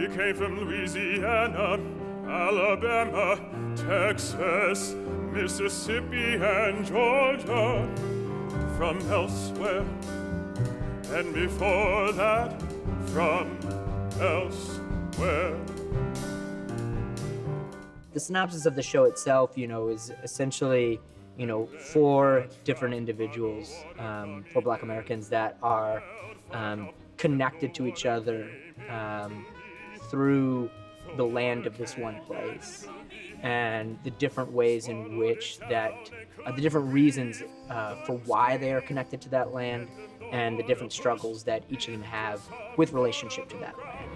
We came from Louisiana, Alabama, Texas, Mississippi, and Georgia, from elsewhere, and before that, from elsewhere. The synopsis of the show itself, is essentially, 4 different individuals, 4 Black Americans that are connected to each other through the land of this one place, and the different ways in which the different reasons for why they are connected to that land, and the different struggles that each of them have with relationship to that land.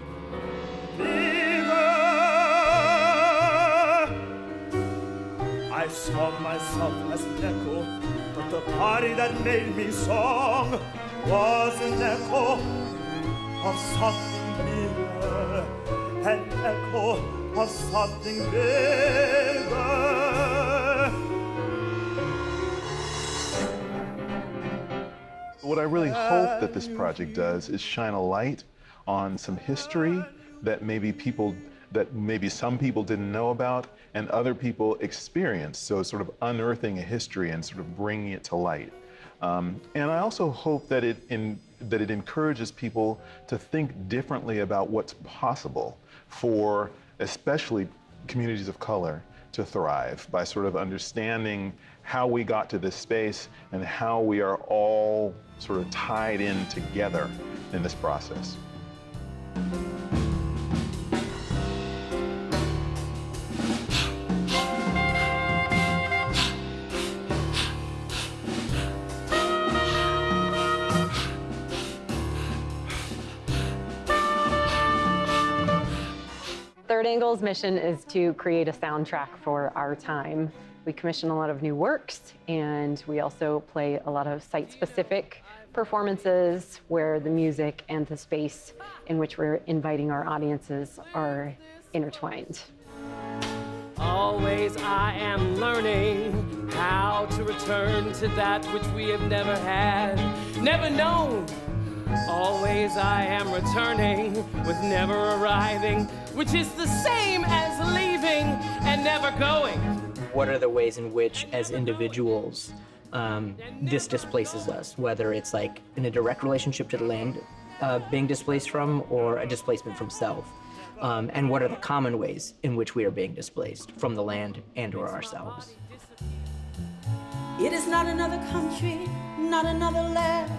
I saw myself as an echo, but the body that made me song was an echo of something bigger, an echo of something bigger. What I really hope that this project does is shine a light on some history that maybe some people didn't know about and other people experienced, so sort of unearthing a history and sort of bringing it to light. And I also hope that it encourages people to think differently about what's possible for especially communities of color to thrive by sort of understanding how we got to this space and how we are all sort of tied in together in this process. Third Angle's mission is to create a soundtrack for our time. We commission a lot of new works, and we also play a lot of site-specific performances where the music and the space in which we're inviting our audiences are intertwined. Always I am learning how to return to that which we have never had, never known. Always I am returning with never arriving, which is the same as leaving and never going. What are the ways in which, as individuals, this displaces us, whether it's like in a direct relationship to the land being displaced from, or a displacement from self? And what are the common ways in which we are being displaced from the land and or ourselves? It is not another country, not another land,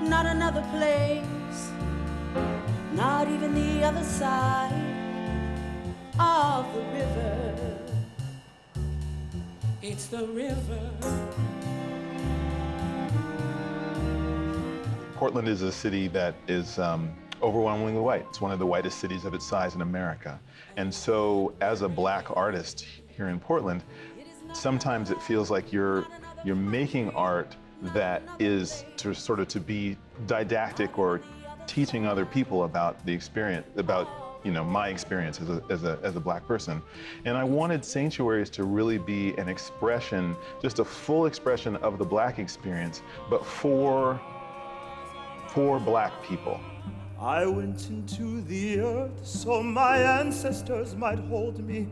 not another place, not even the other side of the river. It's the river. Portland is a city that is overwhelmingly white. It's one of the whitest cities of its size in America. And so as a Black artist here in Portland, sometimes it feels like you're making art that is to be didactic or teaching other people about the experience, about my experience as a Black person. And I wanted Sanctuaries to really be an expression, just a full expression of the Black experience, but for Black people. I went into the earth so my ancestors might hold me,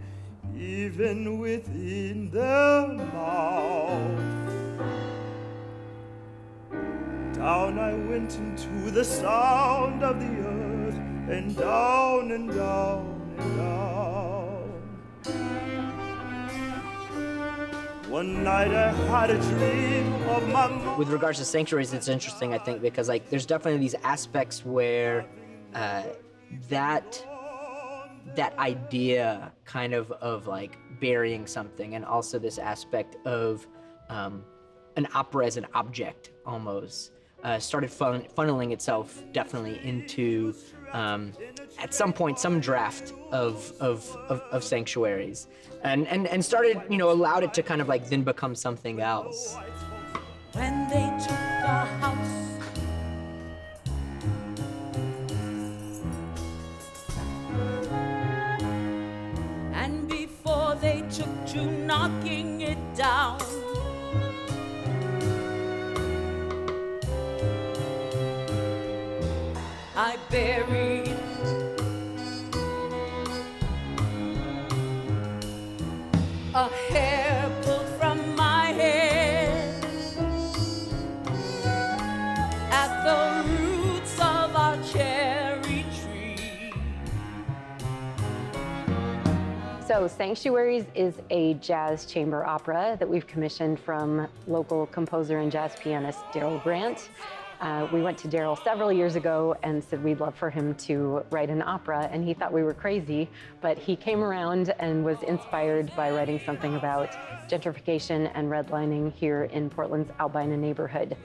even within their mouth. Down I went into the sound of the earth, and down and down and down. One night I had a dream of my mom. With regards to Sanctuaries, it's interesting, I think, because there's definitely these aspects where that idea kind of like burying something, and also this aspect of an opera as an object almost started funneling itself definitely into at some point some draft of Sanctuaries, and started allowed it to kind of like then become something else. When they took the house, and before they took to knocking it down, I buried So Sanctuaries is a jazz chamber opera that we've commissioned from local composer and jazz pianist Darrell Grant. We went to Darrell several years ago and said we'd love for him to write an opera, and he thought we were crazy, but he came around and was inspired by writing something about gentrification and redlining here in Portland's Albina neighborhood.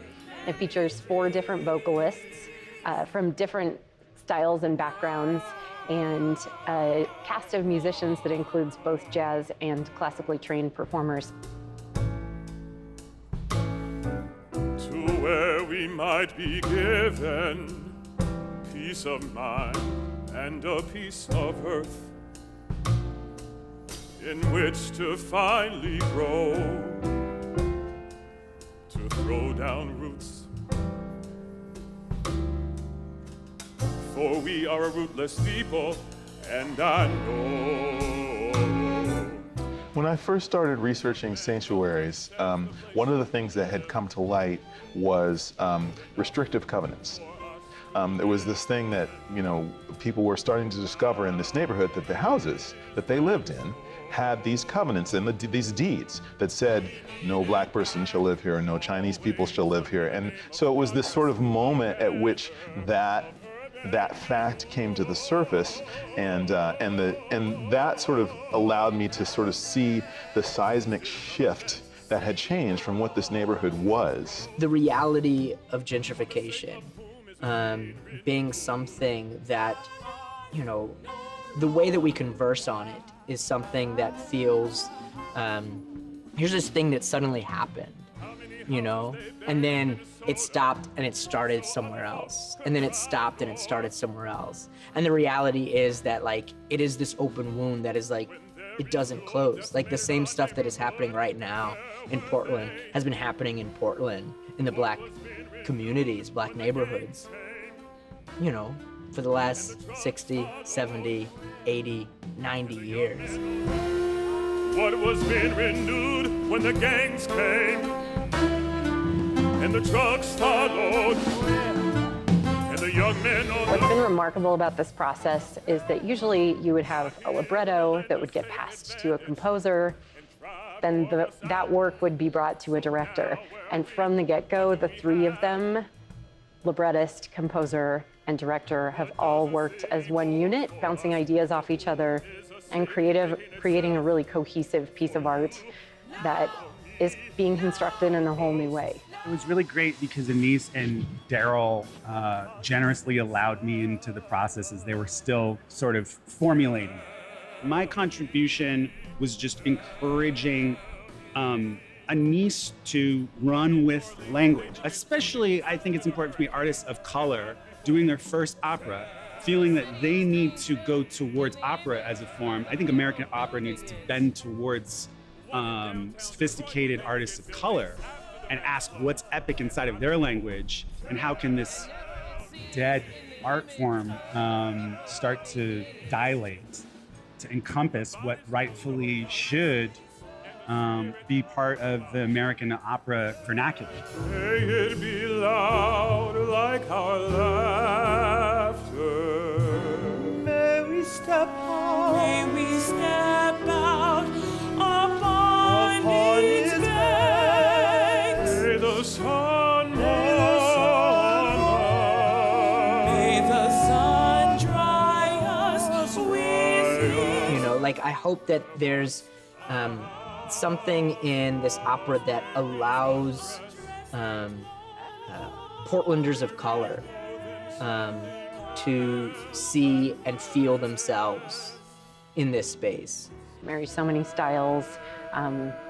It features 4 different vocalists from different styles and backgrounds, and a cast of musicians that includes both jazz and classically trained performers. To where we might be given peace of mind and a piece of earth in which to finally grow, to throw down roots. For we are a rootless people, and I know. When I first started researching Sanctuaries, one of the things that had come to light was restrictive covenants. There was this thing that, people were starting to discover in this neighborhood, that the houses that they lived in had these covenants and these deeds that said, no black person shall live here, no Chinese people shall live here. And so it was this sort of moment at which that fact came to the surface, and that sort of allowed me to sort of see the seismic shift that had changed from what this neighborhood was. The reality of gentrification being something that, the way that we converse on it is something that feels, here's this thing that suddenly happened, and then it stopped and it started somewhere else. And then it stopped and it started somewhere else. And the reality is that it is this open wound that is it doesn't close. The same stuff that is happening right now in Portland has been happening in Portland, in the black communities, black neighborhoods, for the last 60, 70, 80, 90 years. What was being renewed when the gangs came, and the drugs followed, and the young men on What's been remarkable about this process is that usually you would have a libretto that would get passed to a composer, then that work would be brought to a director. And from the get-go, the 3 of them, librettist, composer, and director, have all worked as one unit, bouncing ideas off each other and creating a really cohesive piece of art that is being constructed in a whole new way. It was really great because Anise and Darrell generously allowed me into the process as they were still sort of formulating. My contribution was just encouraging Anise to run with language. Especially, I think it's important to me, artists of color doing their first opera, feeling that they need to go towards opera as a form. I think American opera needs to bend towards sophisticated artists of color and ask what's epic inside of their language, and how can this dead art form start to dilate, to encompass what rightfully should be part of the American opera vernacular. May it be loud like our laughter. May we step out. May we step out upon its banks. May the sun May the sun dry us with you. I hope that there's something in this opera that allows Portlanders of color to see and feel themselves in this space. Marries so many styles.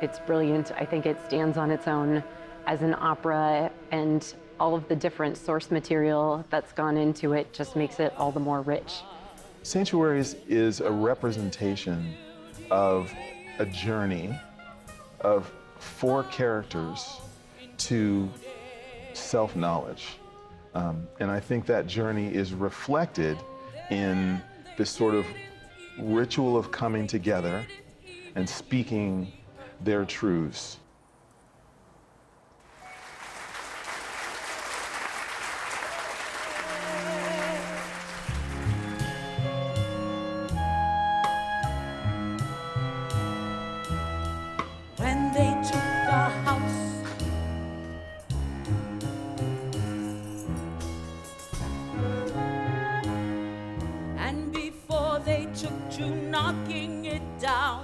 It's brilliant. I think it stands on its own as an opera, and all of the different source material that's gone into it just makes it all the more rich. Sanctuaries is a representation of a journey of 4 characters to self-knowledge. And I think that journey is reflected in this sort of ritual of coming together and speaking their truths. took to knocking it down.